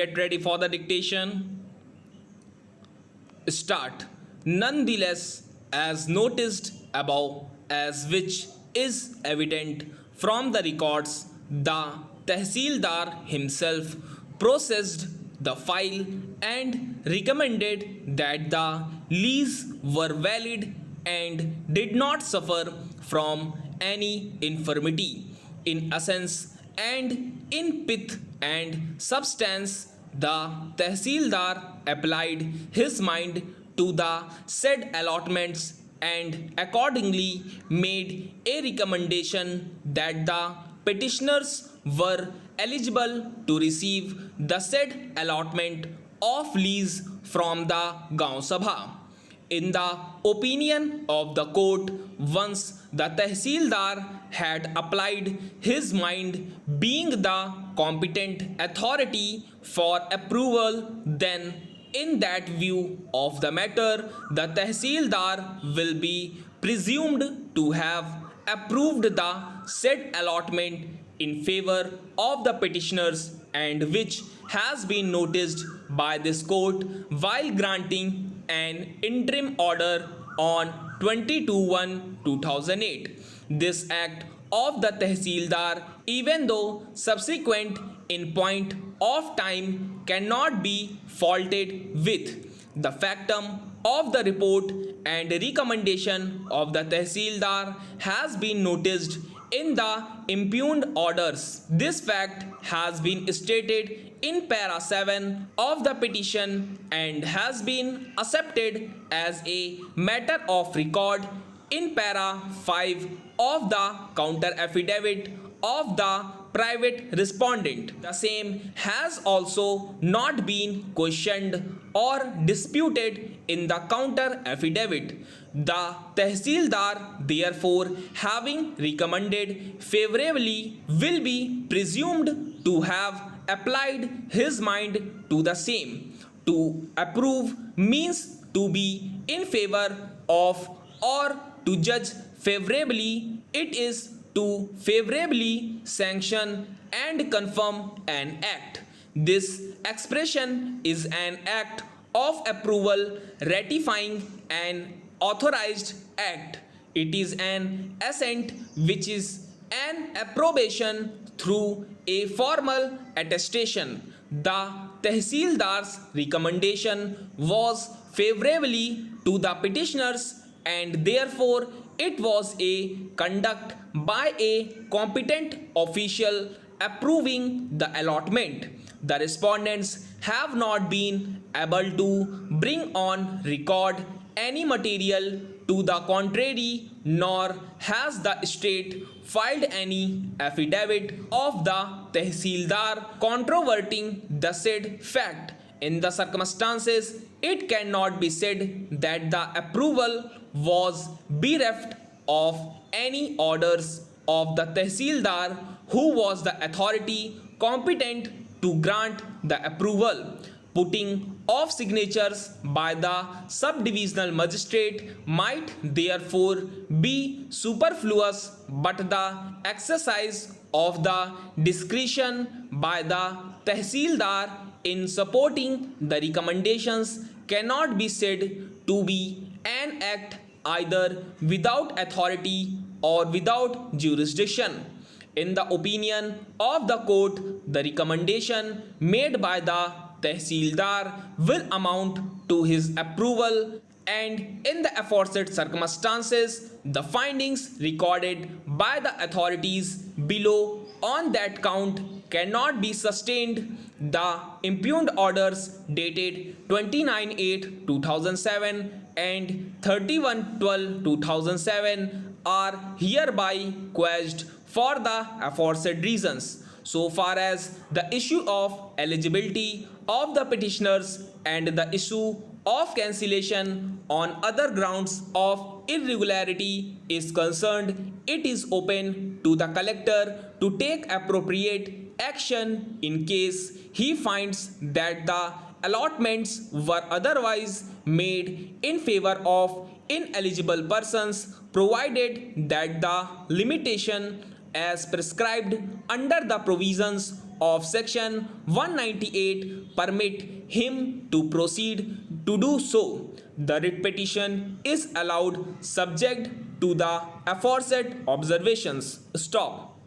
Get ready for the dictation. Start. Nonetheless, as noticed above, as which is evident from the records, the Tehsildar himself processed the file and recommended that the lease were valid and did not suffer from any infirmity. In essence and in pith and substance, the Tehsildar applied his mind to the said allotments and accordingly made a recommendation that the petitioners were eligible to receive the said allotment of lease from the Gaon Sabha. In the opinion of the court, once the Tehsildar had applied his mind, being the competent authority for approval, then in that view of the matter, the Tehsildar will be presumed to have approved the said allotment in favor of the petitioners, and which has been noticed by this court while granting an interim order on 22/1/2008. This act of the Tehsildar, even though subsequent in point of time, cannot be faulted with. The factum of the report and recommendation of the Tehsildar has been noticed in the impugned orders. This fact has been stated in para 7 of the petition and has been accepted as a matter of record in para 5 of the counter affidavit of the private respondent. The same has also not been questioned or disputed in the counter affidavit. The Tehsildar, therefore, having recommended favorably, will be presumed to have applied his mind to the same. To approve means to be in favor of or to judge favorably. It is to favorably sanction and confirm an act. This expression is an act of approval ratifying an authorized act. It is an assent which is an approbation through a formal attestation. The Tehsildar's recommendation was favorably to the petitioners, and therefore it was a conduct by a competent official approving the allotment. The respondents have not been able to bring on record any material to the contrary, nor has the state filed any affidavit of the Tehsildar controverting the said fact. In the circumstances, it cannot be said that the approval was bereft of any orders of the Tehsildar, who was the authority competent to grant the approval. Putting of signatures by the subdivisional magistrate might therefore be superfluous, but the exercise of the discretion by the Tehsildar in supporting the recommendations cannot be said to be an act either without authority or without jurisdiction. In the opinion of the court, the recommendation made by the Tehsildar will amount to his approval, and in the aforesaid circumstances, the findings recorded by the authorities below on that count cannot be sustained. The impugned orders dated 29/8/2007 and 31/12/2007 are hereby quashed for the aforesaid reasons. So far as the issue of eligibility of the petitioners and the issue of cancellation on other grounds of irregularity is concerned, it is open to the collector to take appropriate action in case he finds that the allotments were otherwise made in favor of ineligible persons, provided that the limitation as prescribed under the provisions of section 198 permit him to proceed to do so, the writ petition is allowed subject to the aforesaid observations. Stop.